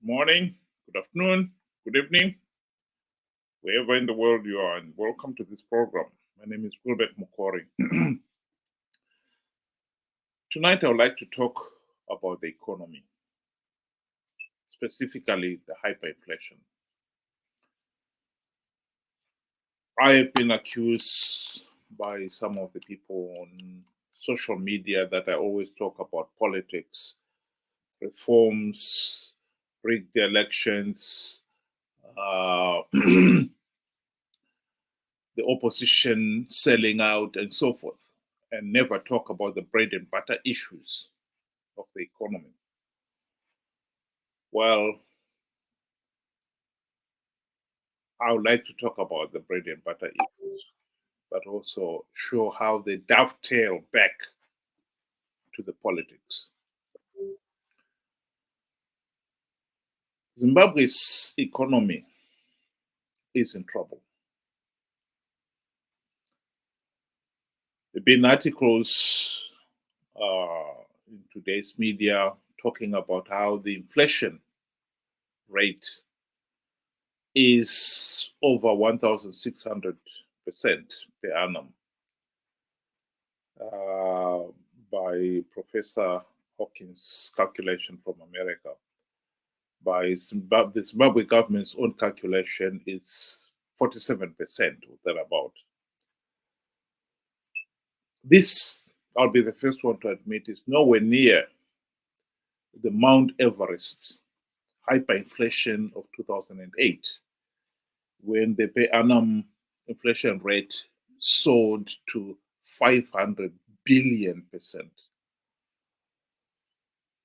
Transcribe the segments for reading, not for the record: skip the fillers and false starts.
Morning, good afternoon, good evening, wherever in the world you are, and welcome to this program. My name is Wilbert Mukori. Tonight, I would like to talk about the economy, specifically the hyperinflation. I have been accused by some of the people on social media that I always talk about politics, reforms, rigged elections, the opposition selling out, and so forth, and never talk about the bread and butter issues of the economy. Well, I would like to talk about the bread and butter issues, but also show how they dovetail back to the politics. Zimbabwe's economy is in trouble. There have been articles in today's media talking about how the inflation rate is over 1,600% per annum by Professor Hawkins' calculation from America. By the Zimbabwe government's own calculation, is 47% or thereabout. This, I'll be the first one to admit, is nowhere near the Mount Everest hyperinflation of 2008, when the per annum inflation rate soared to 500 billion%.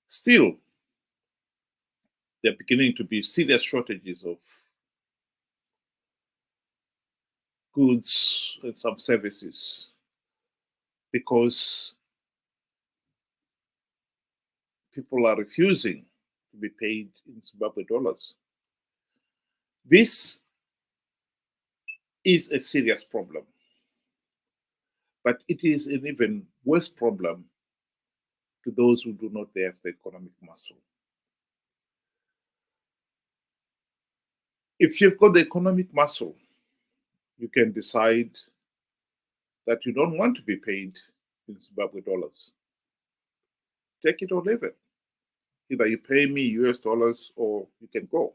Still, there are beginning to be serious shortages of goods and some services because people are refusing to be paid in Zimbabwe dollars. This is a serious problem, but it is an even worse problem to those who do not have the economic muscle. If you've got the economic muscle, you can decide that you don't want to be paid in Zimbabwe dollars. Take it or leave it. Either you pay me US dollars or you can go.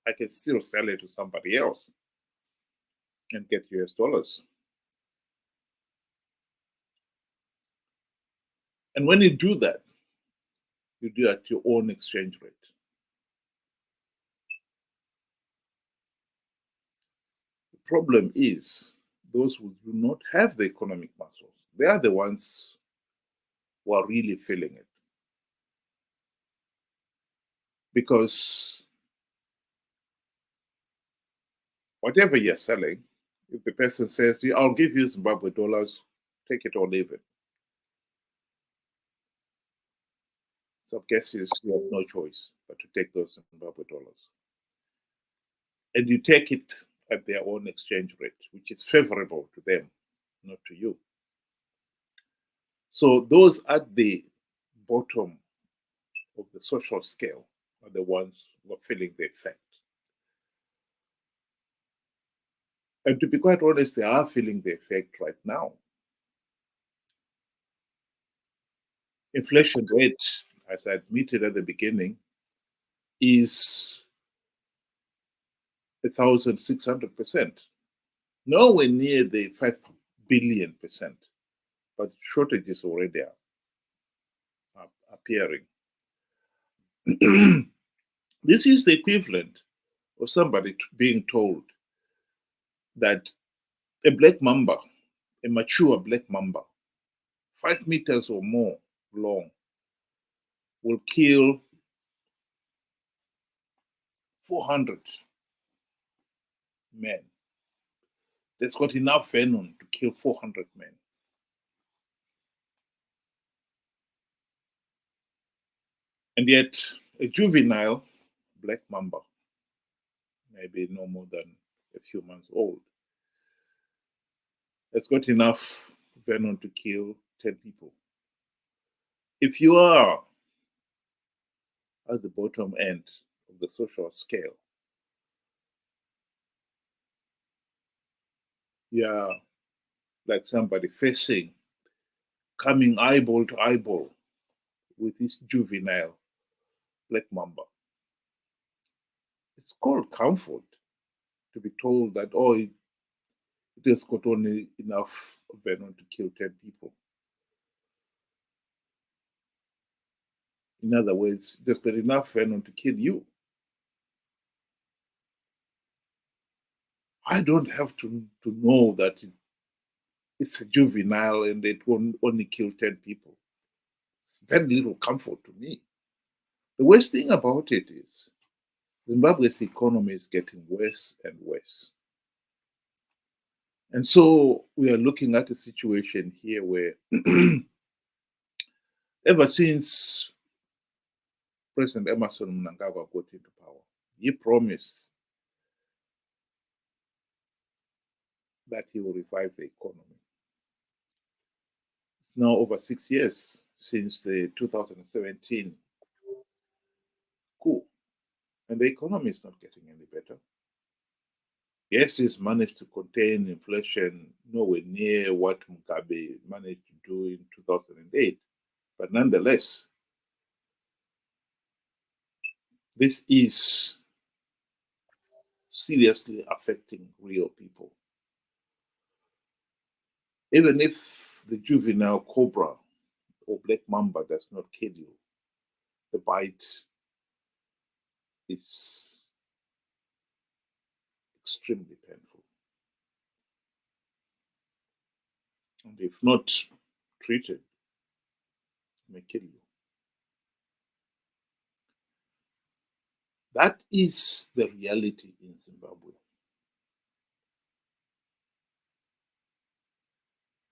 I can still sell it to somebody else and get US dollars. And when you do that, you do at your own exchange rate. The problem is those who do not have the economic muscles, they are the ones who are really feeling it. Because whatever you're selling, if the person says, I'll give you Zimbabwe dollars, take it or leave it. Some cases you have no choice but to take those Zimbabwe dollars. And you take it at their own exchange rate, which is favorable to them, not to you. So those at the bottom of the social scale are the ones who are feeling the effect. And to be quite honest, they are feeling the effect right now. Inflation rate, as I admitted at the beginning, is 1,600%. Nowhere near the 5 billion%, but shortages already are appearing. This is the equivalent of somebody being told that a black mamba, a mature black mamba, 5 meters or more long, will kill 400 men. That's got enough venom to kill 400 men. And yet, a juvenile black mamba, maybe no more than a few months old, has got enough venom to kill 10 people. If you are at the bottom end of the social scale. Yeah, like somebody coming eyeball to eyeball with this juvenile black mamba. It's called comfort to be told that, oh, it has got only enough venom to kill 10 people. In other words, there's got enough venom to kill you. I don't have to know that it's a juvenile and it won't only kill 10 people. It's very little comfort to me. The worst thing about it is Zimbabwe's economy is getting worse and worse. And so we are looking at a situation here where ever since President Emerson Mnangagwa got into power, he promised that he will revive the economy. It's now over 6 years since the 2017 coup, and the economy is not getting any better. Yes, he's managed to contain inflation nowhere near what Mugabe managed to do in 2008, but nonetheless, this is seriously affecting real people. Even if the juvenile cobra or black mamba does not kill you, the bite is extremely painful. And if not treated, it may kill you. That is the reality in Zimbabwe.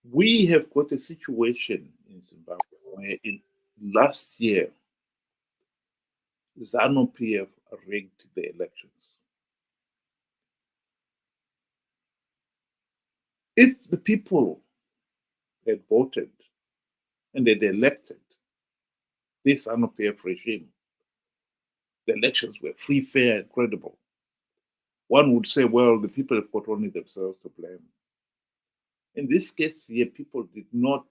We have got a situation in Zimbabwe where in last year, ZANU-PF rigged the elections. If the people had voted and had elected this ZANU-PF regime, the elections were free, fair, and credible. One would say, well, the people have got only themselves to blame. In this case here, people did not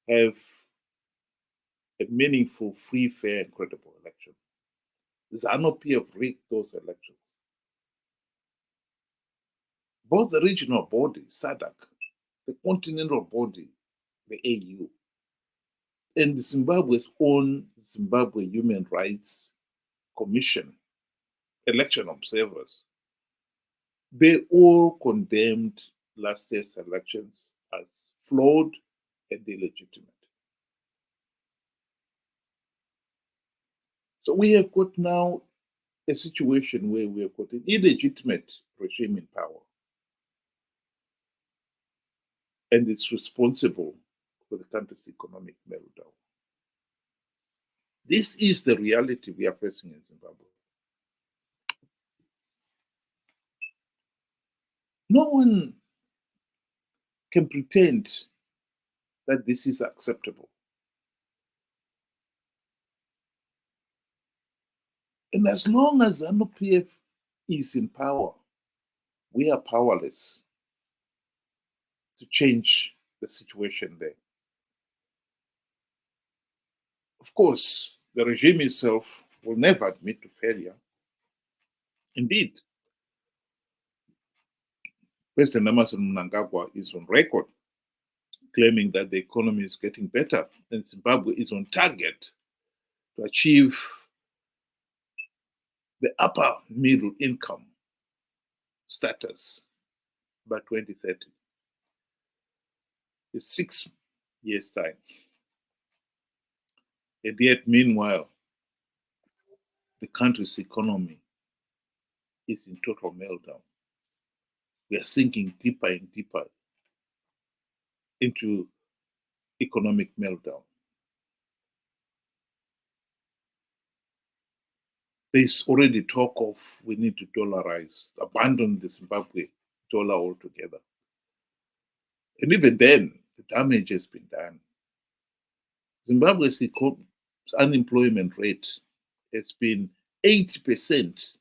have a meaningful, free, fair, and credible election. The ZANU-PF rigged those elections. Both the regional body, SADC, the continental body, the AU, and Zimbabwe's own Zimbabwe Human Rights Commission, election observers, they all condemned last year's elections as flawed and illegitimate. So we have got now a situation where we have got an illegitimate regime in power, and it's responsible for the country's economic meltdown. This is the reality we are facing in Zimbabwe. No one can pretend that this is acceptable. And as long as ZANU-PF is in power, we are powerless to change the situation there. Of course, the regime itself will never admit to failure. Indeed, President Emerson Mnangagwa is on record claiming that the economy is getting better and Zimbabwe is on target to achieve the upper middle income status by 2030. It's 6 years' time. And yet, meanwhile, the country's economy is in total meltdown. We are sinking deeper and deeper into economic meltdown. There's already talk of we need to dollarize, abandon the Zimbabwe dollar altogether. And even then, the damage has been done. Zimbabwe's unemployment rate has been 80%,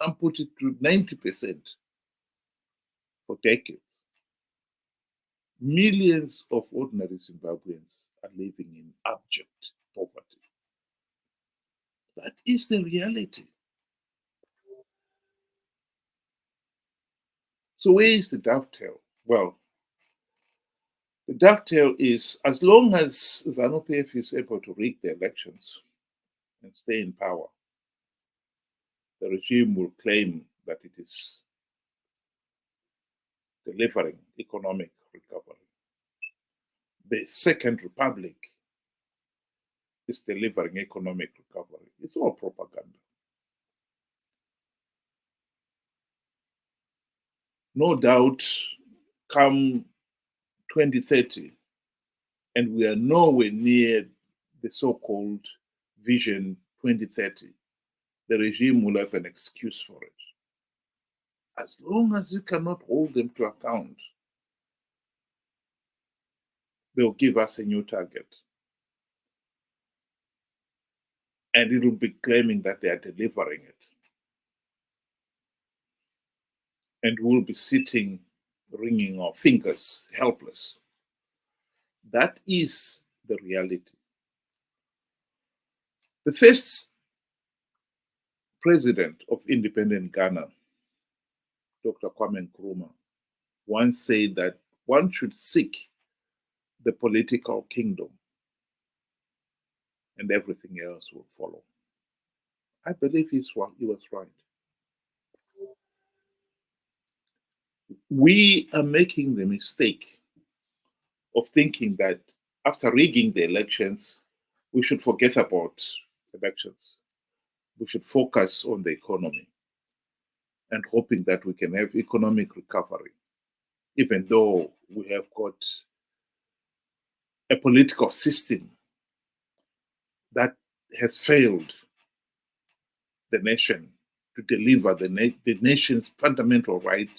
some put it to 90% for decades. Millions of ordinary Zimbabweans are living in abject poverty. That is the reality. So where is the dovetail? Well, the dovetail is as long as ZANU-PF is able to rig the elections and stay in power, the regime will claim that it is delivering economic recovery. The Second Republic is delivering economic recovery. It's all propaganda. No doubt, come 2030, and we are nowhere near the so-called Vision 2030, the regime will have an excuse for it. As long as you cannot hold them to account, they'll give us a new target. And it will be claiming that they are delivering it. And we'll be sitting, wringing our fingers, helpless. That is the reality. The first president of independent Ghana, Dr. Kwame Nkrumah, once said that one should seek the political kingdom and everything else will follow. I believe he was right. We are making the mistake of thinking that after rigging the elections, we should forget about elections. We should focus on the economy and hoping that we can have economic recovery, even though we have got a political system that has failed the nation to deliver the nation's fundamental right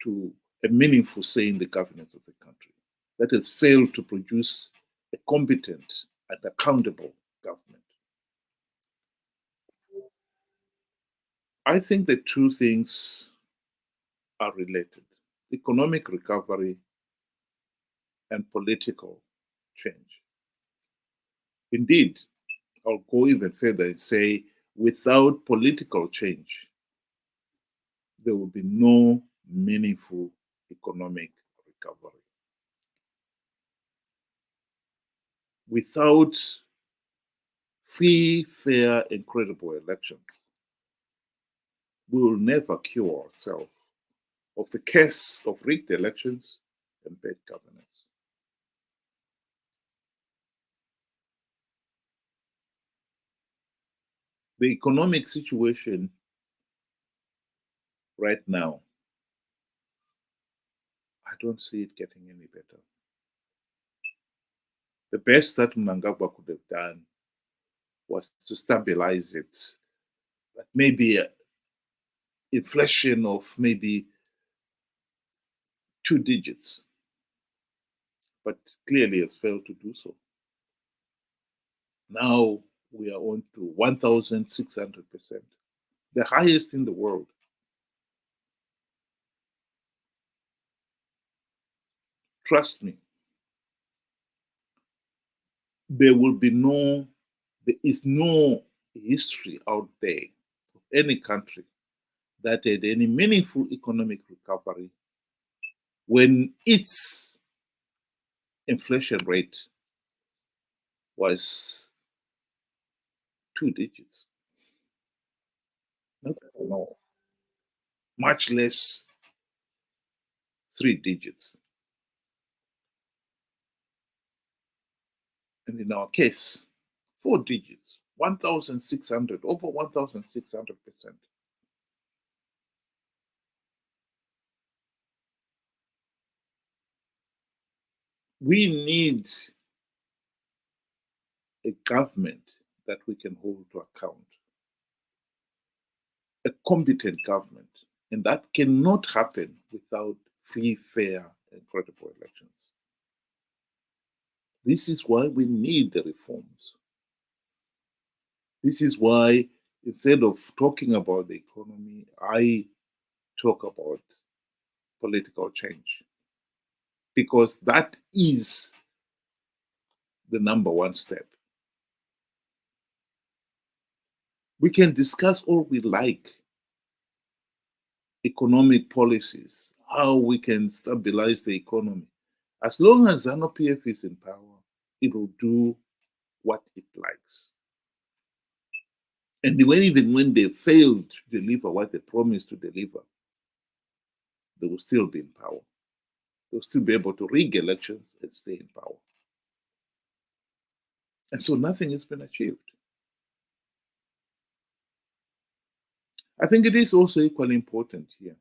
to a meaningful say in the governance of the country, that has failed to produce a competent and accountable government. I think the two things are related: economic recovery and political change. Indeed, I'll go even further and say without political change, there will be no meaningful economic recovery. Without free, fair, and credible elections, we will never cure ourselves of the curse of rigged elections and bad governance. The economic situation right now, I don't see it getting any better. The best that Mnangagwa could have done was to stabilize it. But maybe inflation of maybe 2 digits, but clearly has failed to do so. Now we are on to 1,600%, the highest in the world. Trust me, there is no history out there of any country that had any meaningful economic recovery when its inflation rate was 2 digits. Not at all. Much less 3 digits. And in our case, 4 digits, 1,600, over 1,600%. We need a government that we can hold to account, a competent government, and that cannot happen without free, fair, and credible elections. This is why we need the reforms. This is why instead of talking about the economy, I talk about political change, because that is the number one step. We can discuss all we like, economic policies, how we can stabilize the economy. As long as ZANU-PF is in power, it will do what it likes. And even when they fail to deliver what they promised to deliver, they will still be in power. They'll still be able to rig elections and stay in power. And so nothing has been achieved. I think it is also equally important here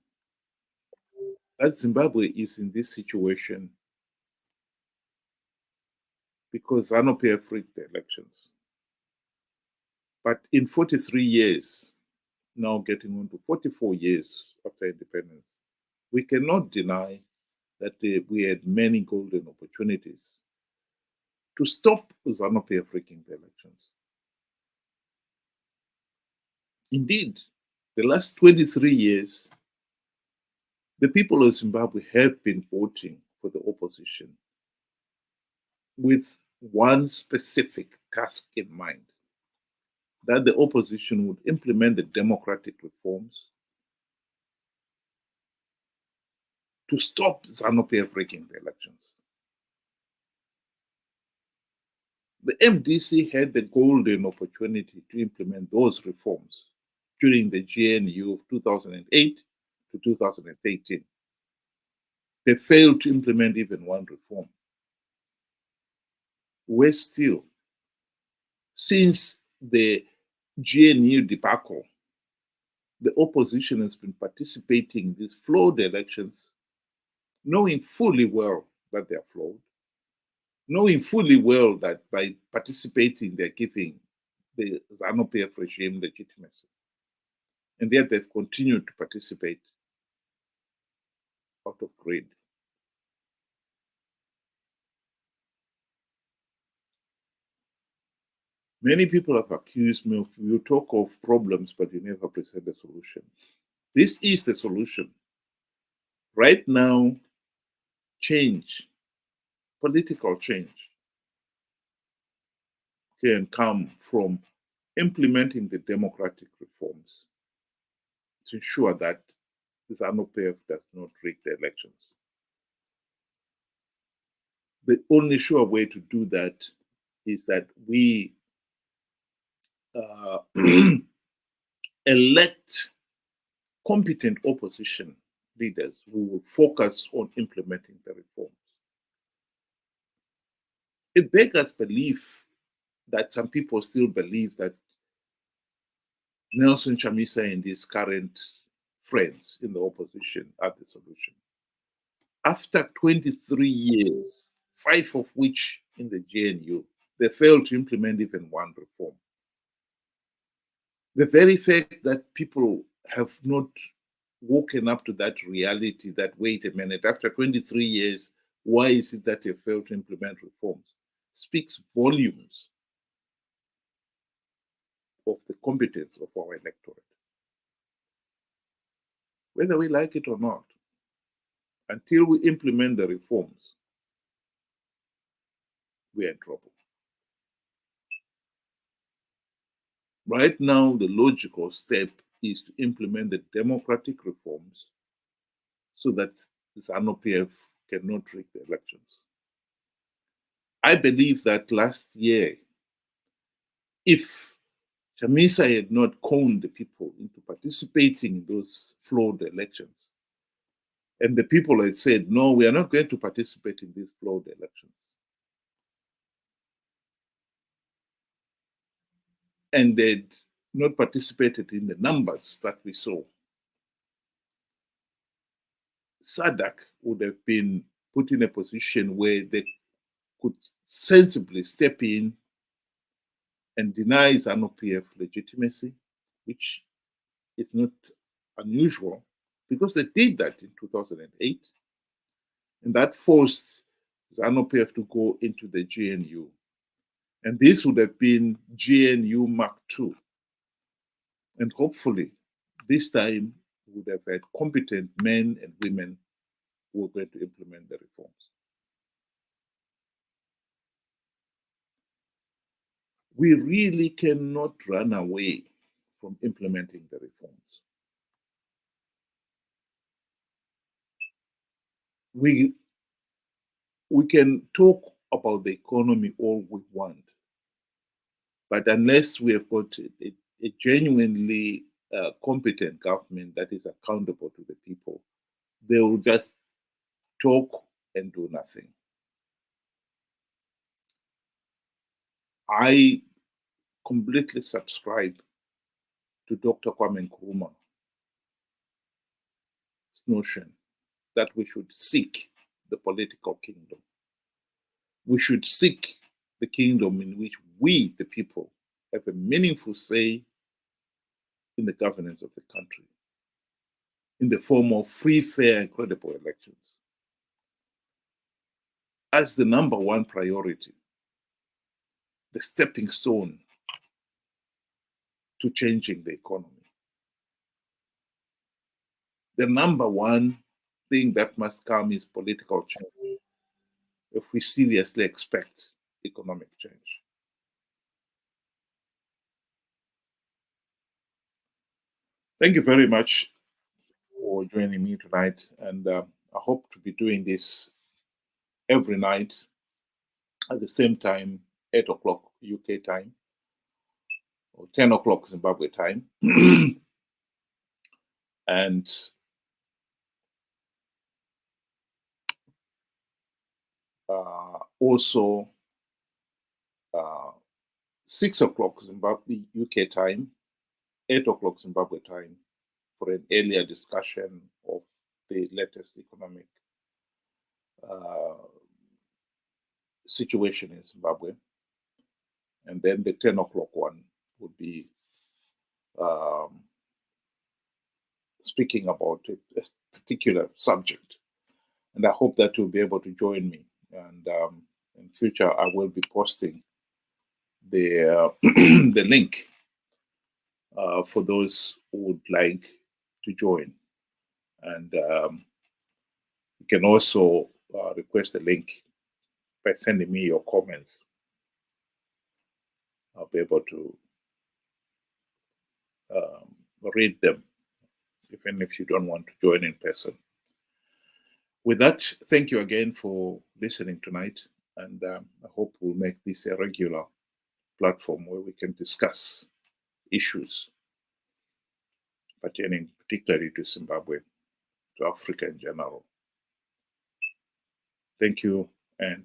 that Zimbabwe is in this situation because ZANU-PF rigged the elections. But in 43 years, now getting on to 44 years after independence, we cannot deny that we had many golden opportunities to stop ZANU-PF rigging the elections. Indeed, the last 23 years, the people of Zimbabwe have been voting for the opposition with one specific task in mind, that the opposition would implement the democratic reforms to stop ZANU-PF rigging the elections. The MDC had the golden opportunity to implement those reforms during the GNU of 2008 to 2013. They failed to implement even one reform. Worse still, since the GNU debacle, the opposition has been participating in these flawed elections, knowing fully well that they are flawed, knowing fully well that by participating, they're giving the ZANU-PF regime legitimacy. And yet they've continued to participate out of greed. Many people have accused me of, you talk of problems, but you never present a solution. This is the solution. Right now, change, political change, can come from implementing the democratic reforms to ensure that the ZANU-PF does not rig the elections. The only sure way to do that is that we elect competent opposition leaders who will focus on implementing the reforms. It beggars belief that some people still believe that Nelson Chamisa and his current friends in the opposition are the solution. After 23 years, 5 of which in the GNU, they failed to implement even one reform. The very fact that people have not woken up to that reality that, wait a minute, after 23 years, why is it that they failed to implement reforms, speaks volumes of the competence of our electorate. Whether we like it or not, until we implement the reforms, we are in trouble. Right now, the logical step is to implement the democratic reforms so that the ZANU-PF cannot rig the elections. I believe that last year, if Chamisa had not conned the people into participating in those flawed elections, and the people had said, no, we are not going to participate in these flawed elections, and they'd not participated in the numbers that we saw, SADC would have been put in a position where they could sensibly step in and deny ZANU-PF legitimacy, which is not unusual, because they did that in 2008, and that forced ZANU-PF to go into the GNU. And this would have been GNU Mark II. And hopefully, this time we would have had competent men and women who were going to implement the reforms. We really cannot run away from implementing the reforms. We can talk about the economy all we want, but unless we have got a genuinely competent government that is accountable to the people, they will just talk and do nothing. I completely subscribe to Dr. Kwame Nkrumah's notion that we should seek the political kingdom. We should seek the kingdom in which we, the people, have a meaningful say in the governance of the country, in the form of free, fair, and credible elections, as the number one priority, the stepping stone to changing the economy. The number one thing that must come is political change if we seriously expect economic change. Thank you very much for joining me tonight, and I hope to be doing this every night at the same time, 8 o'clock UK time, or 10 o'clock Zimbabwe time. And also 6 o'clock Zimbabwe UK time, 8 o'clock Zimbabwe time, for an earlier discussion of the latest economic situation in Zimbabwe. And then the 10 o'clock one would be speaking about a particular subject. And I hope that you'll be able to join me. And in future, I will be posting the the link for those who would like to join. And you can also request a link by sending me your comments. I'll be able to read them, even if you don't want to join in person. With that, thank you again for listening tonight, and I hope we'll make this a regular platform where we can discuss issues pertaining particularly to Zimbabwe, to Africa in general. Thank you, and